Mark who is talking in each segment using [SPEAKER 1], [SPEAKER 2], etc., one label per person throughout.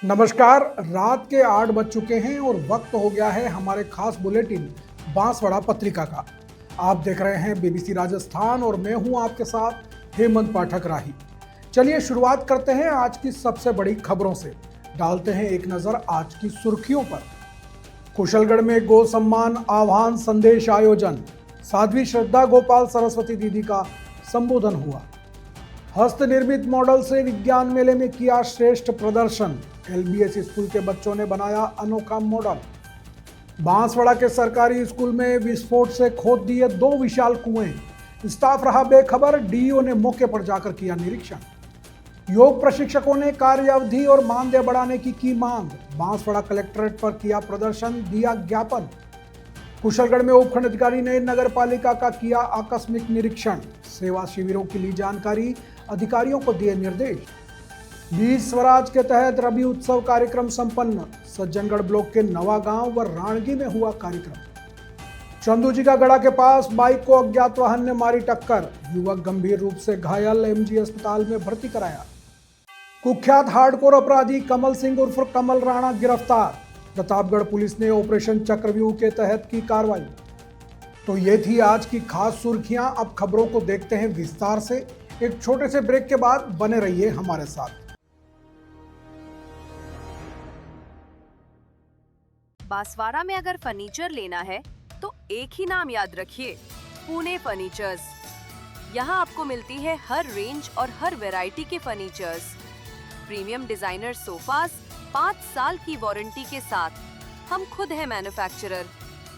[SPEAKER 1] नमस्कार। रात के 8 बज चुके हैं और वक्त हो गया है हमारे खास बुलेटिन बांसवाड़ा पत्रिका का। आप देख रहे हैं बीबीसी राजस्थान और मैं हूं आपके साथ हेमंत पाठक राही। चलिए शुरुआत करते हैं आज की सबसे बड़ी खबरों से। डालते हैं एक नजर आज की सुर्खियों पर। कुशलगढ़ में गो सम्मान आह्वान संदेश आयोजन, साध्वी श्रद्धा गोपाल सरस्वती दीदी का संबोधन हुआ। हस्त निर्मित मॉडल से विज्ञान मेले में किया श्रेष्ठ प्रदर्शन, एलबीएस स्कूल के बच्चों ने बनाया अनोखा मॉडल। बांसवाड़ा के सरकारी स्कूल में विस्फोट से खोद दिए 2 विशाल कुएं, स्टाफ रहा बेखबर, डीईओ ने मौके पर जाकर किया निरीक्षण। योग प्रशिक्षकों ने कार्य अवधि और मानदेय बढ़ाने की मांग, बांसवाड़ा कलेक्ट्रेट पर किया प्रदर्शन, दिया ज्ञापन। कुशलगढ़ में उपखंड अधिकारी ने नगर पालिका का किया आकस्मिक निरीक्षण, सेवा शिविरों की ली जानकारी, अधिकारियों को दिए निर्देश। बीज स्वराज के तहत रबी उत्सव कार्यक्रम संपन्न, सज्जनगढ़ ब्लॉक के नवा गांव व राणगी में हुआ कार्यक्रम। चंदूजी का गढ़ा के पास बाइक को अज्ञात वाहन ने मारी टक्कर, युवक गंभीर रूप से घायल, एमजी अस्पताल में भर्ती कराया। कुख्यात हार्डकोर अपराधी कमल सिंह उर्फ कमल राणा गिरफ्तार, प्रतापगढ़ पुलिस ने ऑपरेशन चक्रव्यूह के तहत की कार्रवाई। तो ये थी आज की खास सुर्खियां। अब खबरों को देखते हैं विस्तार से। एक छोटे से ब्रेक के बाद बने रहिए हमारे साथ।
[SPEAKER 2] बांसवाड़ा में अगर फर्नीचर लेना है तो एक ही नाम याद रखिए, पुणे फर्नीचर्स। यहाँ आपको मिलती है हर रेंज और हर वैरायटी के फर्नीचर्स। प्रीमियम डिजाइनर सोफास 5 साल की वारंटी के साथ। हम खुद हैं मैन्युफैक्चरर,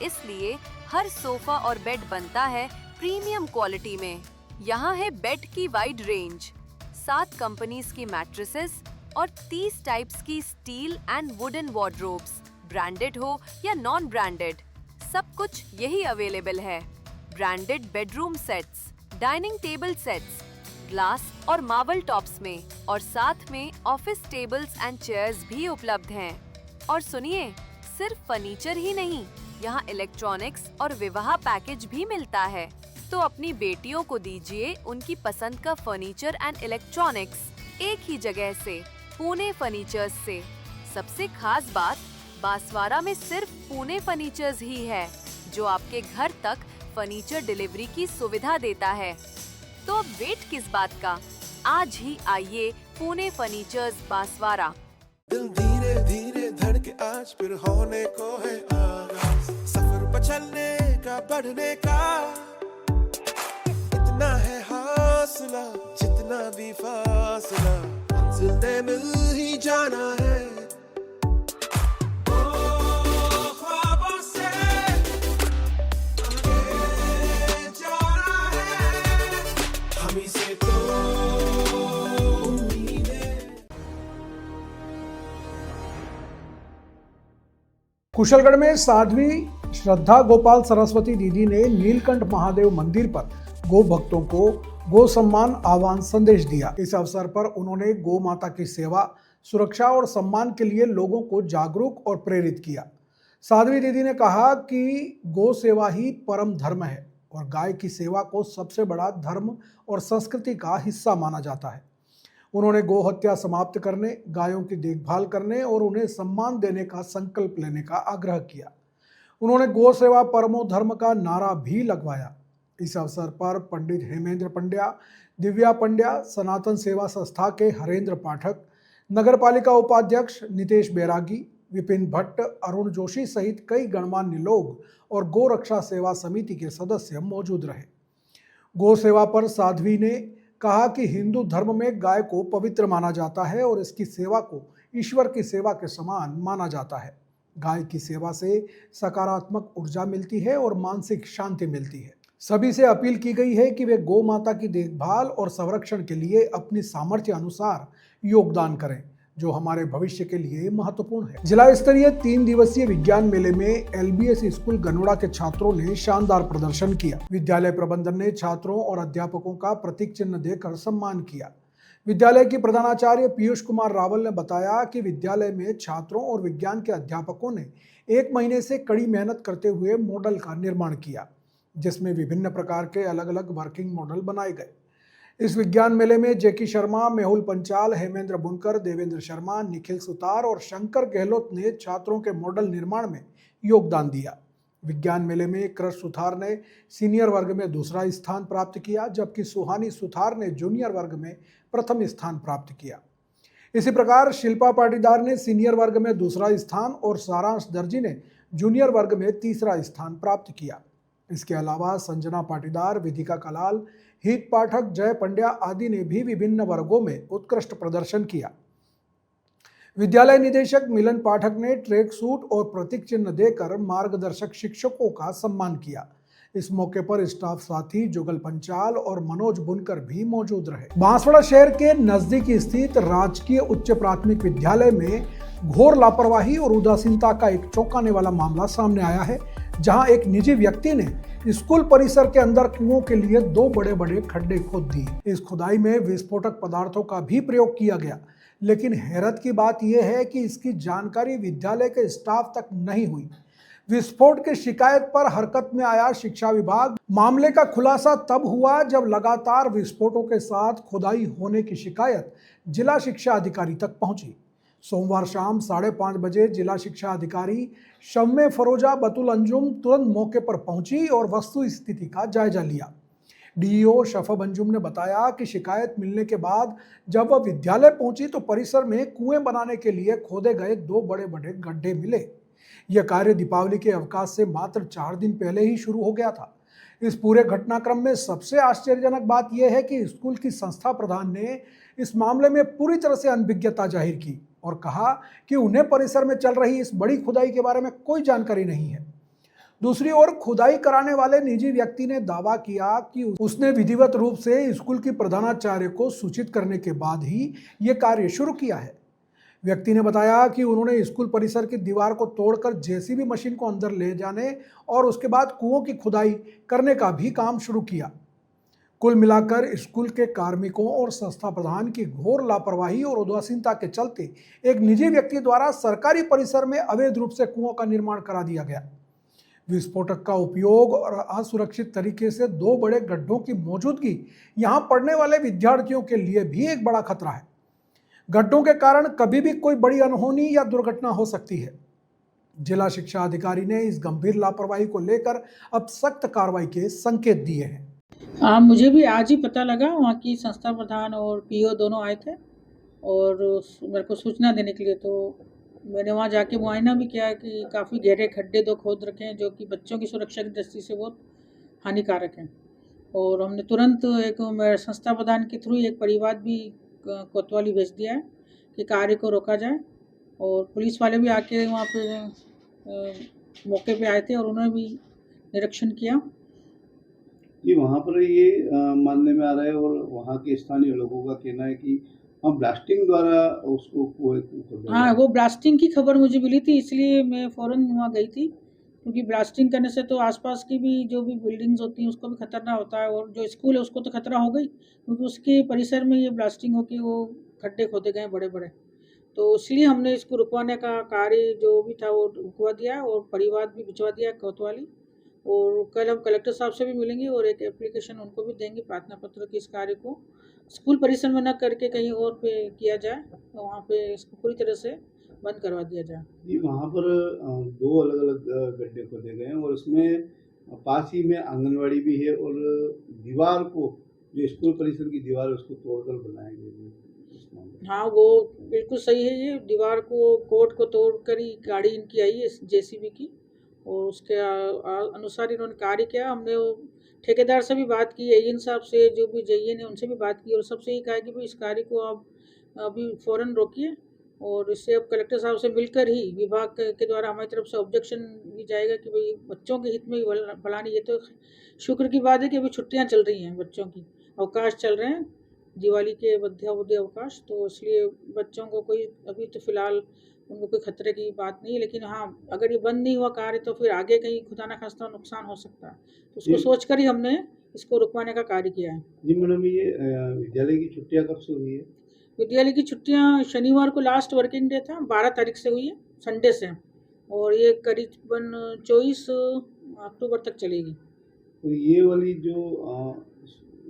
[SPEAKER 2] इसलिए हर सोफा और बेड बनता है प्रीमियम क्वालिटी में। यहाँ है बेड की वाइड रेंज, 7 कंपनीज की मैट्रेसेस और 30 टाइप्स की steel and wooden wardrobes. Branded हो या नॉन ब्रांडेड, सब कुछ यही अवेलेबल है। Branded bedroom sets, dining table sets, glass और मार्बल टॉप्स में, और साथ में ऑफिस टेबल्स एंड चेयर्स भी उपलब्ध हैं। और सुनिए, सिर्फ फर्नीचर ही नहीं, यहाँ इलेक्ट्रॉनिक्स और विवाह पैकेज भी मिलता है। तो अपनी बेटियों को दीजिए उनकी पसंद का फर्नीचर एंड इलेक्ट्रॉनिक्स एक ही जगह से, पुणे फर्नीचर्स से। सबसे खास बात, बांसवाड़ा में सिर्फ पुणे फर्नीचर्स ही है जो आपके घर तक फर्नीचर डिलीवरी की सुविधा देता है। तो अब वेट किस बात का, आज ही आइए पुणे फर्नीचर्स बांसवाड़ा।
[SPEAKER 3] दिल धीरे धीरे धड़के आज फिर होने को है आगाज, सफर पर चलने का, बढ़ने का। इतना है हौसला, जितना भी फासला, मंजिल ने मिल ही जाना है।
[SPEAKER 1] कुशलगढ़ में साध्वी श्रद्धा गोपाल सरस्वती दीदी ने नीलकंठ महादेव मंदिर पर गो भक्तों को गो सम्मान आह्वान संदेश दिया। इस अवसर पर उन्होंने गो माता की सेवा, सुरक्षा और सम्मान के लिए लोगों को जागरूक और प्रेरित किया। साध्वी दीदी ने कहा कि गो सेवा ही परम धर्म है और गाय की सेवा को सबसे बड़ा धर्म और संस्कृति का हिस्सा माना जाता है। उन्होंने गो हत्या समाप्त करने, गायों की देखभाल करने और उन्हें सम्मान देने का संकल्प लेने का आग्रह किया। उन्होंने गो सेवा परमो धर्म का नारा भी लगवाया। इस अवसर पर पंडित हेमेंद्र पंड्या, दिव्या पंड्या, सनातन सेवा संस्था के हरेंद्र पाठक, नगर पालिका उपाध्यक्ष नितेश बैरागी, विपिन भट्ट, अरुण जोशी सहित कई गणमान्य लोग और गो रक्षा सेवा समिति के सदस्य मौजूद रहे। गो सेवा पर साध्वी ने कहा कि हिंदू धर्म में गाय को पवित्र माना जाता है और इसकी सेवा को ईश्वर की सेवा के समान माना जाता है। गाय की सेवा से सकारात्मक ऊर्जा मिलती है और मानसिक शांति मिलती है। सभी से अपील की गई है कि वे गौ माता की देखभाल और संरक्षण के लिए अपनी सामर्थ्य अनुसार योगदान करें, जो हमारे भविष्य के लिए महत्वपूर्ण है। जिला स्तरीय 3 दिवसीय विज्ञान मेले में एलबीएस स्कूल गनोड़ा के छात्रों ने शानदार प्रदर्शन किया। विद्यालय प्रबंधन ने छात्रों और अध्यापकों का प्रतीक चिन्ह देकर सम्मान किया। विद्यालय की प्रधानाचार्य पीयूष कुमार रावल ने बताया कि विद्यालय में छात्रों और विज्ञान के अध्यापकों ने 1 महीने से कड़ी मेहनत करते हुए मॉडल का निर्माण किया, जिसमें विभिन्न प्रकार के अलग अलग वर्किंग मॉडल बनाए गए। इस विज्ञान मेले में जेकी शर्मा, मेहुल पंचाल, हेमेंद्र बुनकर, देवेंद्र शर्मा, निखिल सुतार और शंकर गहलोत ने छात्रों के मॉडल निर्माण में योगदान दिया। विज्ञान मेले में कृष सुथार ने सीनियर वर्ग में दूसरा स्थान प्राप्त किया, जबकि सुहानी सुथार ने जूनियर वर्ग में प्रथम स्थान प्राप्त किया। इसी प्रकार शिल्पा पाटीदार ने सीनियर वर्ग में दूसरा स्थान और सारांश दर्जी ने जूनियर वर्ग में तीसरा स्थान प्राप्त किया। इसके अलावा संजना पाटीदार, विधिका कलाल, हित पाठक, जय पंड्या आदि ने भी विभिन्न वर्गों में उत्कृष्ट प्रदर्शन किया। विद्यालय निदेशक मिलन पाठक ने ट्रैक सूट और प्रतीक चिन्ह देकर मार्गदर्शक शिक्षकों का सम्मान किया। इस मौके पर स्टाफ साथी जुगल पंचाल और मनोज बुनकर भी मौजूद रहे। बांसवाड़ा शहर के नजदीक स्थित राजकीय उच्च प्राथमिक विद्यालय में घोर लापरवाही और उदासीनता का एक चौंकाने वाला मामला सामने आया है, जहां एक निजी व्यक्ति ने स्कूल परिसर के अंदर कुओं के लिए 2 बड़े-बड़े खड्डे खोद दिए। इस खुदाई में विस्फोटक पदार्थों का भी प्रयोग किया गया, लेकिन हैरत की बात यह है कि इसकी जानकारी विद्यालय के स्टाफ तक नहीं हुई। विस्फोट की शिकायत पर हरकत में आया शिक्षा विभाग। मामले का खुलासा तब हुआ जब लगातार विस्फोटों के साथ खुदाई होने की शिकायत जिला शिक्षा अधिकारी तक पहुंची। सोमवार शाम 5:30 बजे जिला शिक्षा अधिकारी शम्मे फरोजा बतुल अंजुम तुरंत मौके पर पहुंची और वस्तु स्थिति का जायजा लिया। डीईओ शफब अंजुम ने बताया कि शिकायत मिलने के बाद जब वह विद्यालय पहुंची तो परिसर में कुएं बनाने के लिए खोदे गए 2 बड़े-बड़े गड्ढे मिले। यह कार्य दीपावली के अवकाश से मात्र 4 दिन पहले ही शुरू हो गया था। इस पूरे घटनाक्रम में सबसे आश्चर्यजनक बात यह है कि स्कूल की संस्था प्रधान ने इस मामले में पूरी तरह से अनभिज्ञता जाहिर की और कहा कि उन्हें परिसर में चल रही इस बड़ी खुदाई के बारे में कोई जानकारी नहीं है। दूसरी ओर खुदाई कराने वाले निजी व्यक्ति ने दावा किया कि उसने विधिवत रूप से स्कूल की प्रधानाचार्य को सूचित करने के बाद ही ये कार्य शुरू किया है। व्यक्ति ने बताया कि उन्होंने स्कूल परिसर की दीवार को तोड़कर जेसीबी मशीन को अंदर ले जाने और उसके बाद कुओं की खुदाई करने का भी काम शुरू किया। कुल मिलाकर स्कूल के कार्मिकों और संस्था प्रधान की घोर लापरवाही और उदासीनता के चलते एक निजी व्यक्ति द्वारा सरकारी परिसर में अवैध रूप से कुओं का निर्माण करा दिया गया। विस्फोटक का उपयोग और असुरक्षित तरीके से 2 बड़े गड्ढों की मौजूदगी यहां पढ़ने वाले विद्यार्थियों के लिए भी एक बड़ा खतरा है। गड्ढों के कारण कभी भी कोई बड़ी अनहोनी या दुर्घटना हो सकती है। जिला शिक्षा अधिकारी ने इस गंभीर लापरवाही को लेकर अब सख्त कार्रवाई के संकेत दिए हैं।
[SPEAKER 4] मुझे भी आज ही पता लगा, वहाँ की संस्था प्रधान और पीओ दोनों आए थे और मेरे को सूचना देने के लिए, तो मैंने वहाँ जाके मुआयना भी किया कि काफ़ी गहरे खड्डे 2 खोद रखे हैं जो कि बच्चों की सुरक्षा की दृष्टि से बहुत हानिकारक हैं। और हमने तुरंत एक संस्था प्रधान के थ्रू एक परिवार भी कोतवाली भेज दिया है कि कार्य को रोका जाए। और पुलिस वाले भी आके वहाँ पे मौके पे आए थे और उन्होंने भी निरीक्षण किया।
[SPEAKER 5] जी, वहाँ पर ये मानने में आ रहा है और वहाँ के स्थानीय लोगों का कहना है कि हम ब्लास्टिंग द्वारा उसको
[SPEAKER 4] हाँ, वो ब्लास्टिंग की खबर मुझे मिली थी, इसलिए मैं फ़ौरन वहाँ गई थी, क्योंकि ब्लास्टिंग करने से तो आसपास की भी जो भी बिल्डिंग्स होती हैं उसको भी खतरा होता है और जो स्कूल है उसको तो खतरा हो गई, क्योंकि उसके परिसर में ये ब्लास्टिंग होकर वो खड्डे खोदे गए बड़े-बड़े। तो इसलिए हमने इसको रुकवाने का कार्य जो भी था वो रुकवा दिया और परिवार भी भिजवा दिया कोतवाली। और कल हम कलेक्टर साहब से भी मिलेंगे और एक एप्लीकेशन उनको भी देंगे प्रार्थना पत्र की इस कार्य को स्कूल परिसर में न करके कहीं और पे किया जाए, तो वहाँ पे इसको पूरी तरह से बंद करवा दिया जाए।
[SPEAKER 5] जी, वहाँ पर 2 अलग-अलग गड्ढे खोदे गए हैं और उसमें पास ही में आंगनवाड़ी भी है और दीवार को जो स्कूल परिसर की दीवार है उसको तोड़कर बनाया गया है।
[SPEAKER 4] हाँ, वो बिल्कुल सही है। ये दीवार को कोर्ट को तोड़कर ही गाड़ी इनकी आई है जेसीबी की और उसके अनुसार इन्होंने कार्य किया। हमने वो ठेकेदार से भी बात की, एजेंट साहब से, जो भी जेईए ने उनसे भी बात की और सबसे ये कहा कि भाई इस कार्य को आप अभी फ़ौरन रोकिए और इससे अब कलेक्टर साहब से मिलकर ही विभाग के द्वारा हमारी तरफ से ऑब्जेक्शन भी जाएगा कि भाई बच्चों के हित में फलानी। ये तो शुक्र की बात है कि अभी छुट्टियाँ चल रही हैं, बच्चों की अवकाश चल रहे हैं, दिवाली के मध्यावधि अवकाश, तो इसलिए बच्चों को कोई अभी तो फ़िलहाल उनको कोई खतरे की बात नहीं है। लेकिन हाँ, अगर ये बंद नहीं हुआ कार्य तो फिर आगे कहीं खुदा न खास्ता नुकसान हो सकता है, तो उसको सोचकर ही हमने इसको रुकवाने का कार्य किया है।
[SPEAKER 5] जी मैडम, ये विद्यालय की छुट्टियाँ कब से हुई है?
[SPEAKER 4] विद्यालय की छुट्टियाँ शनिवार को लास्ट वर्किंग डे था, 12 तारीख से हुई है, संडे से, और ये करीबन 24 अक्टूबर तक चलेगी।
[SPEAKER 5] तो ये वाली जो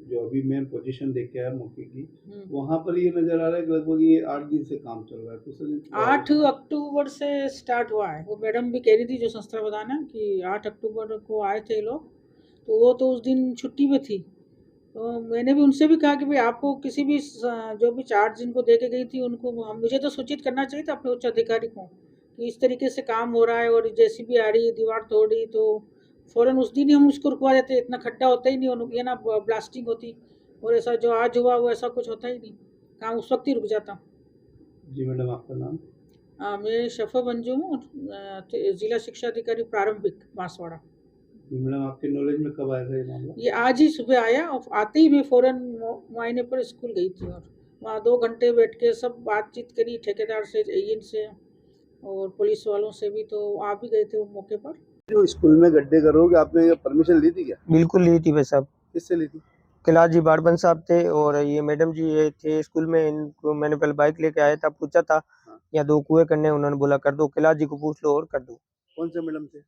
[SPEAKER 5] जो अभी मैं पोजीशन देख के आया मौके की,
[SPEAKER 4] हम्म।
[SPEAKER 5] वहाँ पर ये नज़र आ रहा है कि लगभग ये 8 दिन से काम चल रहा है। तो सर
[SPEAKER 4] 8 अक्टूबर से स्टार्ट हुआ है। वो मैडम भी कह रही थी जो संस्था प्रधान है कि 8 अक्टूबर को आए थे लोग, तो वो तो उस दिन छुट्टी में थी। तो मैंने भी उनसे भी कहा कि भाई आपको किसी भी जो भी चार्ज जिनको दे के गई थी उनको मुझे तो सूचित करना चाहिए था अपने उच्च अधिकारी को कि इस तरीके से काम हो रहा है और जेसीबी आ रही है, दीवार तोड़ रही, तो फ़ौरन उस दिन ही हम उसको रुकवा देते। इतना खड्डा होता ही नहीं, और ये ना ब्लास्टिंग होती, और ऐसा जो आज हुआ वो ऐसा कुछ होता ही नहीं, काम उस वक्त ही रुक जाता।
[SPEAKER 5] जी मैडम, आपका नाम?
[SPEAKER 4] मैं शफा मंजू हूँ, जिला शिक्षा अधिकारी प्रारंभिक बांसवाड़ा।
[SPEAKER 5] जी मैडम, आपके नॉलेज में कब आया था ये मामला?
[SPEAKER 4] ये आज ही सुबह आया, और आते ही मैं फ़ौरन मुआयने पर स्कूल गई थी, और वहाँ 2 घंटे बैठ के सब बातचीत करी, ठेकेदार से, एजेंट से और पुलिस वालों से भी, तो आप भी गए थे वो मौके पर।
[SPEAKER 5] जो स्कूल में गड्ढे करोगे, आपने परमिशन ली थी क्या?
[SPEAKER 6] बिल्कुल ली थी भाई साहब।
[SPEAKER 5] किससे ली थी?
[SPEAKER 6] कैलाश जी बारबन साहब थे और ये मैडम जी ये थे स्कूल में। इनको मैंने पहले बाइक लेके आया था, पूछा था या 2 कुएं करने, उन्होंने बोला कर दो, कैलाश जी को पूछ लो और कर दो।
[SPEAKER 5] कौन से मैडम थे?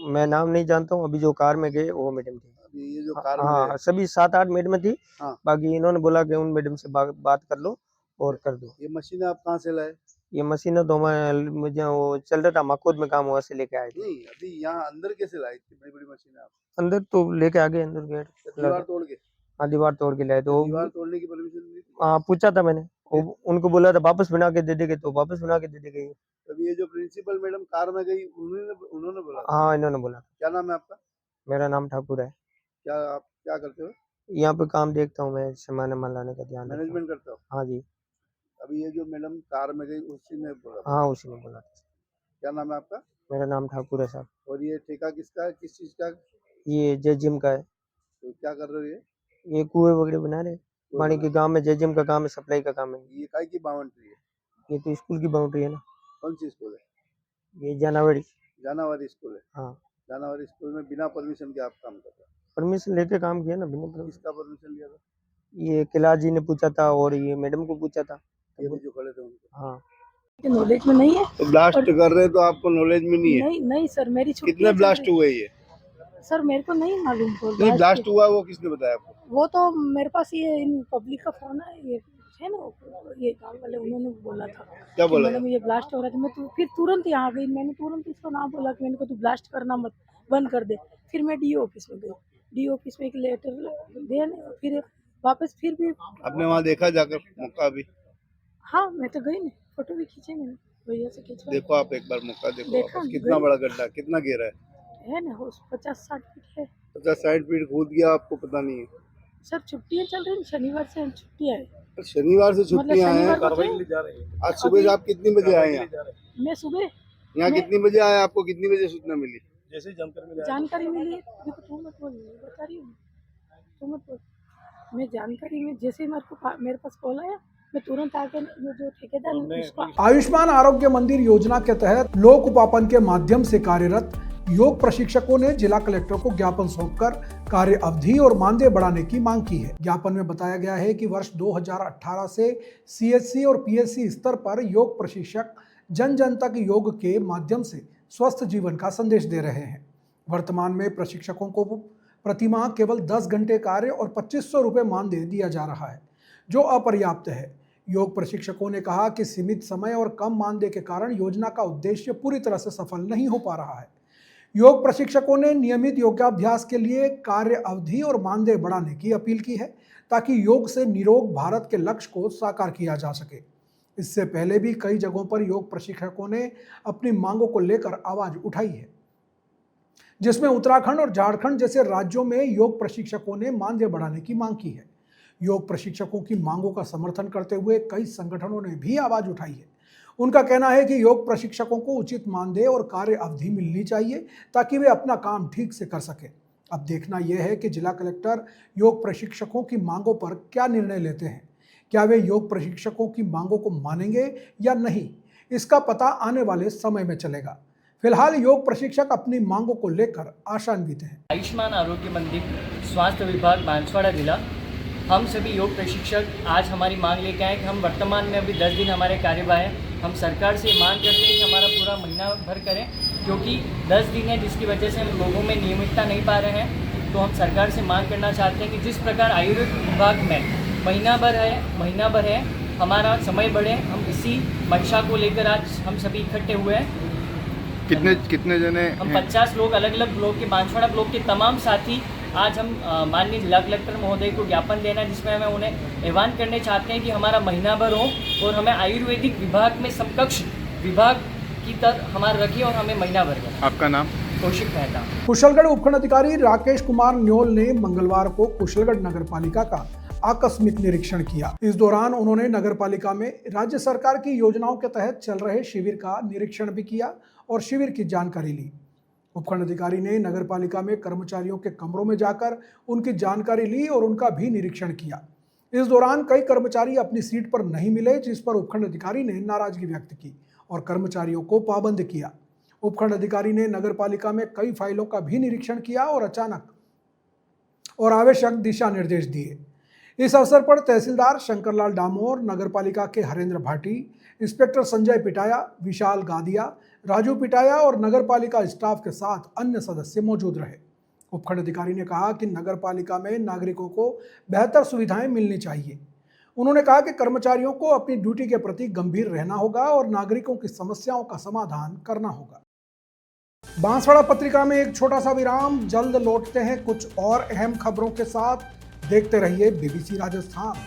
[SPEAKER 6] मैं नाम नहीं जानता हूँ, अभी जो कार में गए वो मैडम थी।
[SPEAKER 5] अभी ये जो कार में
[SPEAKER 6] हाँ, सभी 7-8 मैडम थी।
[SPEAKER 5] हाँ।
[SPEAKER 6] बाकी इन्होंने बोला कि उन मैडम से बात कर लो और कर दो।
[SPEAKER 5] ये मशीन आप कहाँ से लाए?
[SPEAKER 6] ये मशीन तो मुझे वो चल रहा था माकोद में काम, वहाँ से लेके आए थे।
[SPEAKER 5] नहीं, अभी यहाँ अंदर कैसे लाए? इतनी बड़ी बड़ी मशीन आप
[SPEAKER 6] अंदर तो लेके आ गए, अंदर गेट
[SPEAKER 5] दीवार तोड़ के?
[SPEAKER 6] हाँ, दीवार तोड़ के लाए तो
[SPEAKER 5] दीवार तोड़ने की परमिशन ली थी?
[SPEAKER 6] हाँ, पूछा था मैंने, उनको बोला था वापस बना के दे देंगे, तो वापस बना के दे देंगे।
[SPEAKER 5] तभी ये जो प्रिंसिपल मैडम कार में गई, उन्होंने बोला?
[SPEAKER 6] हाँ, इन्होंने बोला।
[SPEAKER 5] क्या नाम है आपका?
[SPEAKER 6] मेरा नाम ठाकुर है।
[SPEAKER 5] क्या आप क्या करते हो?
[SPEAKER 6] यहाँ पे काम देखता हूँ मैं, सामान वामान लाने का ध्यान रखता हूँ।
[SPEAKER 5] मैनेजमेंट करता हो?
[SPEAKER 6] हाँ जी।
[SPEAKER 5] अभी ये जो मैडम कार में गई, उसी ने बोला?
[SPEAKER 6] हाँ, उसी ने बोला था।
[SPEAKER 5] क्या नाम है आपका?
[SPEAKER 6] मेरा नाम ठाकुर है साहब।
[SPEAKER 5] और ये ठेका किसका है, किस चीज का?
[SPEAKER 6] ये जय जिम का है।
[SPEAKER 5] तो क्या कर रहे हो
[SPEAKER 6] ये कुएं वगैरह बना रहे पानी के काम में, जय जिम का काम है, सप्लाई का काम है।
[SPEAKER 5] ये काय की बाउंड्री है?
[SPEAKER 6] ये तो स्कूल की बाउंड्री है ना।
[SPEAKER 5] कौन सी स्कूल है?
[SPEAKER 6] ये जानावाड़ी।
[SPEAKER 5] जानावारी स्कूल है?
[SPEAKER 6] हाँ,
[SPEAKER 5] जानावारी स्कूल में बिना परमिशन के आप काम कर रहे हो?
[SPEAKER 6] परमिशन लेके काम किया ना, बिना परमिशन।
[SPEAKER 5] किसका परमिशन लिया था?
[SPEAKER 6] ये कैलाश जी ने पूछा था और ये मैडम को पूछा था।
[SPEAKER 5] ये भी जो खड़े थे उनको?
[SPEAKER 6] हाँ।
[SPEAKER 7] नॉलेज में नहीं है।
[SPEAKER 5] तो ब्लास्ट कर रहे हैं तो आपको नॉलेज में नहीं है?
[SPEAKER 7] नहीं नहीं सर, मेरी छुट्टी
[SPEAKER 5] कितने ब्लास्ट हुए ये?
[SPEAKER 7] सर मेरे को नहीं मालूम।
[SPEAKER 5] नहीं, ब्लास्ट हुआ वो किसने बताया आपको?
[SPEAKER 7] वो तो मेरे पास ये इन पब्लिक का फोन है, ये है ना, ये गाँव वाले, उन्होंने बोला था।
[SPEAKER 5] क्या
[SPEAKER 7] कि
[SPEAKER 5] बोला?
[SPEAKER 7] मैडम ये ब्लास्ट हो रहा था। मैं तो फिर तुरंत यहाँ आ गई। मैंने तुरंत इसको ना बोला कि मैंने को तू ब्लास्ट करना मत, बंद कर दे। फिर मैं डीओ ऑफिस में गई, डीओ ऑफिस में एक लेटर देने, फिर वापस फिर भी
[SPEAKER 5] आपने वहाँ देखा जाकर मौका? अभी
[SPEAKER 7] हाँ मैं तो गई ना, फोटो भी खींचे मैंने, भैया से खींचवा।
[SPEAKER 5] देखो आप एक बार मौका देखो
[SPEAKER 7] देखा,
[SPEAKER 5] वापस। कितना
[SPEAKER 7] गई।
[SPEAKER 5] बड़ा गड्ढा, कितना गहरा
[SPEAKER 7] है ना, 50-60 फीट है।
[SPEAKER 5] 50-60 फीट कूद गया, आपको पता नहीं है?
[SPEAKER 7] सर छुट्टियाँ चल रही हैं, शनिवार से छुट्टियाँ है।
[SPEAKER 5] शनिवार से छुट्टियां हैं।
[SPEAKER 7] शनिवार को
[SPEAKER 5] आज सुबह से आप कितनी बजे आए यहाँ?
[SPEAKER 7] मैं सुबह
[SPEAKER 5] यहाँ
[SPEAKER 7] मैं-
[SPEAKER 5] कितनी बजे आए? आपको कितनी बजे सूचना मिली?
[SPEAKER 7] जानकारी मिली। देखो तू मत बोल, मैं बता रही हूँ, तू मत बोल। मैं जानकारी में जैसे ही मेरे पास कॉल आया, मैं तुरंत आके ये जो ठेकेदार है उसको
[SPEAKER 1] आयुष्मान आरोग्य मंदिर योजना के तहत लोक उपापन के माध्यम से कार्यरत योग प्रशिक्षकों ने जिला कलेक्टर को ज्ञापन सौंपकर कार्य अवधि और मानदेय बढ़ाने की मांग की है। ज्ञापन में बताया गया है कि वर्ष 2018 से सीएचसी और पीएचसी स्तर पर योग प्रशिक्षक जन जन तक योग के माध्यम से स्वस्थ जीवन का संदेश दे रहे हैं। वर्तमान में प्रशिक्षकों को प्रतिमाह केवल 10 घंटे कार्य और 2500 रुपये मानदेय दिया जा रहा है, जो अपर्याप्त है। योग प्रशिक्षकों ने कहा कि सीमित समय और कम मानदेय के कारण योजना का उद्देश्य पूरी तरह से सफल नहीं हो पा रहा है। योग प्रशिक्षकों ने नियमित योगाभ्यास के लिए कार्य अवधि और मानदेय बढ़ाने की अपील की है, ताकि योग से निरोग भारत के लक्ष्य को साकार किया जा सके। इससे पहले भी कई जगहों पर योग प्रशिक्षकों ने अपनी मांगों को लेकर आवाज उठाई है, जिसमें उत्तराखंड और झारखंड जैसे राज्यों में योग प्रशिक्षकों ने मानदेय बढ़ाने की मांग की है। योग प्रशिक्षकों की मांगों का समर्थन करते हुए कई संगठनों ने भी आवाज उठाई है। उनका कहना है कि योग प्रशिक्षकों को उचित मानदेय और कार्य अवधि मिलनी चाहिए, ताकि वे अपना काम ठीक से कर सकें। अब देखना यह है कि जिला कलेक्टर योग प्रशिक्षकों की मांगों पर क्या निर्णय लेते हैं। क्या वे योग प्रशिक्षकों की मांगों को मानेंगे या नहीं, इसका पता आने वाले समय में चलेगा। फिलहाल योग प्रशिक्षक अपनी मांगों को लेकर आशान्वित हैं।
[SPEAKER 8] आयुष्मान आरोग्य मंदिर स्वास्थ्य विभाग बांसवाड़ा जिला, हम सभी योग प्रशिक्षक आज हमारी मांग लेके आए कि हम वर्तमान में अभी 10 दिन हमारे कार्यवाह है। हम सरकार से मांग करते हैं कि हमारा पूरा महीना भर करें, क्योंकि 10 दिन है जिसकी वजह से हम लोगों में नियमितता नहीं पा रहे हैं। तो हम सरकार से मांग करना चाहते हैं कि जिस प्रकार आयुर्वेद विभाग में महीना भर है हमारा समय बढ़े, हम इसी मंशा को लेकर आज हम सभी इकट्ठे हुए हैं।
[SPEAKER 9] कितने जने
[SPEAKER 8] हम
[SPEAKER 9] हैं?
[SPEAKER 8] 50 लोग अलग अलग ब्लॉक के, बांसवाड़ा ब्लॉक के तमाम साथी आज हम माननीय जिला कलेक्टर महोदय को ज्ञापन देना, जिसमें हमें उन्हें आह्वान करने चाहते हैं कि हमारा महीना भर हो और हमें आयुर्वेदिक विभाग में समकक्ष विभाग की तरह हमारा रखिए और हमें महीना भर करें।
[SPEAKER 9] आपका नाम?
[SPEAKER 8] कौशिक मेहता।
[SPEAKER 1] कुशलगढ़ उपखंड अधिकारी राकेश कुमार न्योल ने मंगलवार को कुशलगढ़ नगर पालिका का आकस्मिक निरीक्षण किया। इस दौरान उन्होंने नगर पालिका में राज्य सरकार की योजनाओं के तहत चल रहे शिविर का निरीक्षण भी किया और शिविर की जानकारी ली। उपखंड अधिकारी ने नगर पालिका में कर्मचारियों के कमरों में जाकर उनकी जानकारी ली और उनका भी निरीक्षण किया। इस दौरान कई कर्मचारी अपनी सीट पर नहीं मिले, जिस पर उपखंड अधिकारी ने नाराजगी व्यक्त की और कर्मचारियों को पाबंद किया। उपखंड अधिकारी ने नगर पालिका में कई फाइलों का भी निरीक्षण किया और अचानक और आवश्यक दिशा निर्देश दिए। इस अवसर पर तहसीलदार शंकरलाल डामोर, नगर पालिका के हरेंद्र भाटी, इंस्पेक्टर संजय पिटाया, विशाल गादिया, राजू पिटाया और नगर पालिका स्टाफ के साथ अन्य सदस्य मौजूद रहे। उपखंड अधिकारी ने कहा कि नगर पालिका में नागरिकों को बेहतर सुविधाएं मिलनी चाहिए। उन्होंने कहा कि कर्मचारियों को अपनी ड्यूटी के प्रति गंभीर रहना होगा और नागरिकों की समस्याओं का समाधान करना होगा। बांसवाड़ा पत्रिका में एक छोटा सा विराम, जल्द लौटते हैं कुछ और अहम खबरों के साथ। देखते रहिए बीबीसी राजस्थान।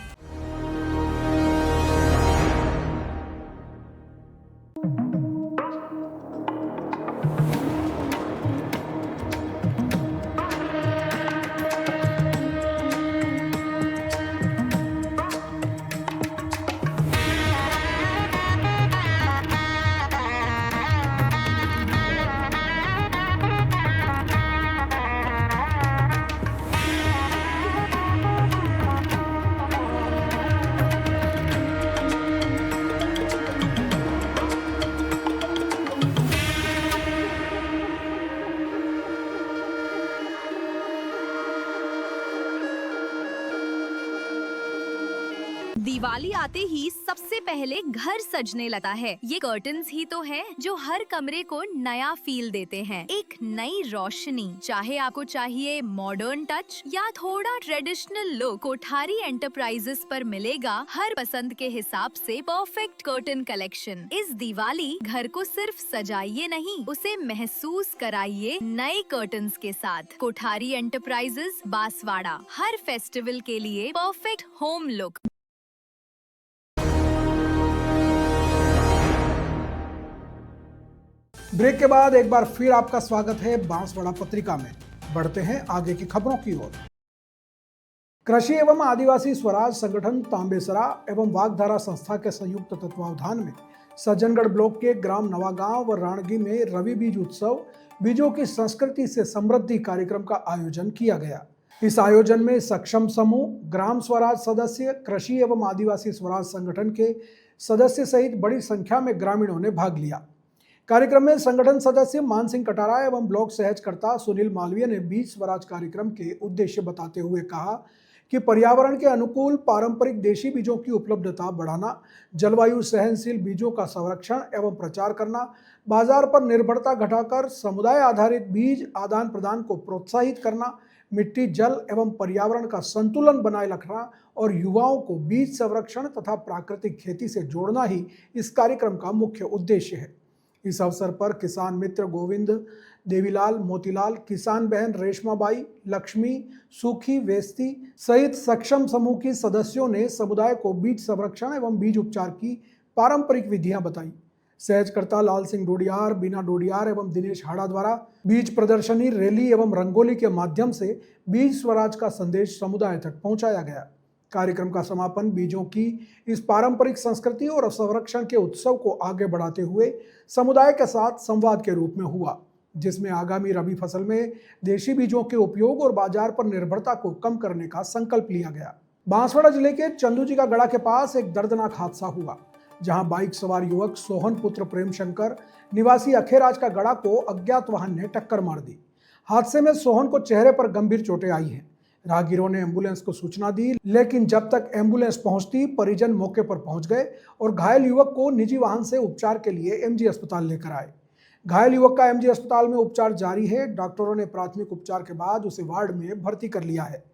[SPEAKER 10] दिवाली आते ही सबसे पहले घर सजने लगता है। ये कर्टन्स ही तो हैं जो हर कमरे को नया फील देते हैं, एक नई रोशनी। चाहे आपको चाहिए मॉडर्न टच या थोड़ा ट्रेडिशनल लुक, कोठारी एंटरप्राइजेस पर मिलेगा हर पसंद के हिसाब से परफेक्ट कर्टन कलेक्शन। इस दिवाली घर को सिर्फ सजाइए नहीं, उसे महसूस कराइए नए कर्टन्स के साथ। कोठारी एंटरप्राइजेस, बांसवाड़ा, हर फेस्टिवल के लिए परफेक्ट होम लुक।
[SPEAKER 1] ब्रेक के बाद एक बार फिर आपका स्वागत है बांसवाड़ा पत्रिका में। बढ़ते हैं आगे की खबरों की ओर। कृषि एवं आदिवासी स्वराज संगठन तांबेसरा एवं वागधारा संस्था के संयुक्त तत्वावधान में सज्जनगढ़ ब्लॉक के ग्राम नवागांव व राणगी में रवि बीज उत्सव, बीजों की संस्कृति से समृद्धि कार्यक्रम का आयोजन किया गया। इस आयोजन में सक्षम समूह, ग्राम स्वराज सदस्य, कृषि एवं आदिवासी स्वराज संगठन के सदस्य सहित बड़ी संख्या में ग्रामीणों ने भाग लिया। कार्यक्रम में संगठन सदस्य मान सिंह कटारा एवं ब्लॉक सहजकर्ता सुनील मालवीय ने बीज स्वराज कार्यक्रम के उद्देश्य बताते हुए कहा कि पर्यावरण के अनुकूल पारंपरिक देशी बीजों की उपलब्धता बढ़ाना, जलवायु सहनशील बीजों का संरक्षण एवं प्रचार करना, बाजार पर निर्भरता घटाकर समुदाय आधारित बीज आदान प्रदान को प्रोत्साहित करना, मिट्टी, जल एवं पर्यावरण का संतुलन बनाए रखना और युवाओं को बीज संरक्षण तथा प्राकृतिक खेती से जोड़ना ही इस कार्यक्रम का मुख्य उद्देश्य है। इस अवसर पर किसान मित्र गोविंद, देवीलाल, मोतीलाल, किसान बहन रेशमाबाई, लक्ष्मी, सुखी, वेस्ती सहित सक्षम समूह की सदस्यों ने समुदाय को बीज संरक्षण एवं बीज उपचार की पारंपरिक विधियां बताई। सहजकर्ता लाल सिंह डोडियार, बीना डोडियार एवं दिनेश हाड़ा द्वारा बीज प्रदर्शनी, रैली एवं रंगोली के माध्यम से बीज स्वराज का संदेश समुदाय तक पहुंचाया गया। कार्यक्रम का समापन बीजों की इस पारंपरिक संस्कृति और संरक्षण के उत्सव को आगे बढ़ाते हुए समुदाय के साथ संवाद के रूप में हुआ, जिसमें आगामी रबी फसल में देशी बीजों के उपयोग और बाजार पर निर्भरता को कम करने का संकल्प लिया गया। बांसवाड़ा जिले के चंदूजी का गड़ा के पास एक दर्दनाक हादसा हुआ, जहां बाइक सवार युवक सोहन पुत्र प्रेम शंकर निवासी अखेराज का गड़ा को अज्ञात वाहन ने टक्कर मार दी। हादसे में सोहन को चेहरे पर गंभीर चोटें आई हैं। राहगीरों ने एम्बुलेंस को सूचना दी, लेकिन जब तक एम्बुलेंस पहुंचती, परिजन मौके पर पहुंच गए और घायल युवक को निजी वाहन से उपचार के लिए एमजी अस्पताल लेकर आए। घायल युवक का एमजी अस्पताल में उपचार जारी है। डॉक्टरों ने प्राथमिक उपचार के बाद उसे वार्ड में भर्ती कर लिया है।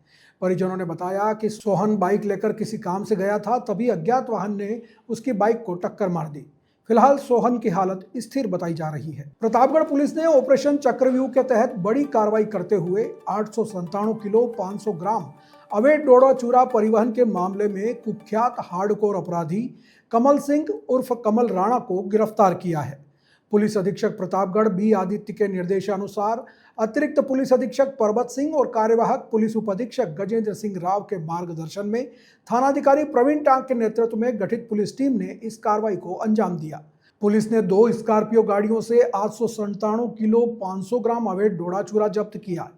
[SPEAKER 1] परिजनों ने बताया कि सोहन बाइक लेकर किसी काम से गया था, तभी अज्ञात वाहन ने उसकी बाइक को टक्कर मार दी। फिलहाल सोहन की हालत स्थिर बताई जा रही है। प्रतापगढ़ पुलिस ने ऑपरेशन चक्रव्यूह के तहत बड़ी कार्रवाई करते हुए 897 किलो 500 ग्राम अवैध डोडा चूरा परिवहन के मामले में कुख्यात हार्डकोर अपराधी कमल सिंह उर्फ कमल राणा को गिरफ्तार किया है। पुलिस अधीक्षक प्रतापगढ़ बी आदित्य के निर्देशानुसार अतिरिक्त पुलिस अधीक्षक परबत सिंह और कार्यवाहक पुलिस उपाधीक्षक गजेंद्र सिंह राव के मार्गदर्शन में थानाधिकारी प्रवीण टांग के नेतृत्व में गठित पुलिस टीम ने इस कार्रवाई को अंजाम दिया। पुलिस ने 2 स्कॉर्पियो गाड़ियों से 897 किलो 500 ग्राम अवैध डोडा चूरा जब्त किया।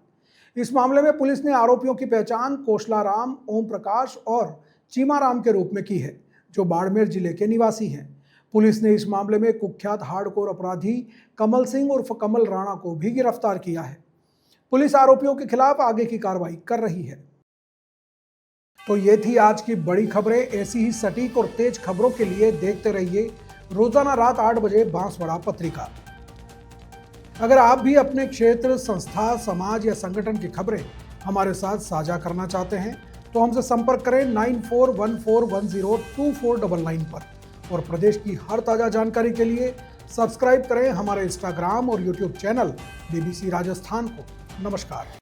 [SPEAKER 1] इस मामले में पुलिस ने आरोपियों की पहचान कोशलाराम, ओम प्रकाश और चीमाराम के रूप में की है, जो बाड़मेर जिले के निवासी हैं। पुलिस ने इस मामले में कुख्यात हार्डकोर अपराधी कमल सिंह उर्फ कमल राणा को भी गिरफ्तार किया है। पुलिस आरोपियों के खिलाफ आगे की कार्रवाई कर रही है। तो ये थी आज की बड़ी खबरें। ऐसी ही सटीक और तेज खबरों के लिए देखते रहिए रोजाना रात 8 बजे बांसवाड़ा पत्रिका। अगर आप भी अपने क्षेत्र, संस्था, समाज या संगठन की खबरें हमारे साथ साझा करना चाहते हैं तो हमसे संपर्क करें 9414102499 पर। और प्रदेश की हर ताज़ा जानकारी के लिए सब्सक्राइब करें हमारे इंस्टाग्राम और यूट्यूब चैनल BBC राजस्थान को। नमस्कार।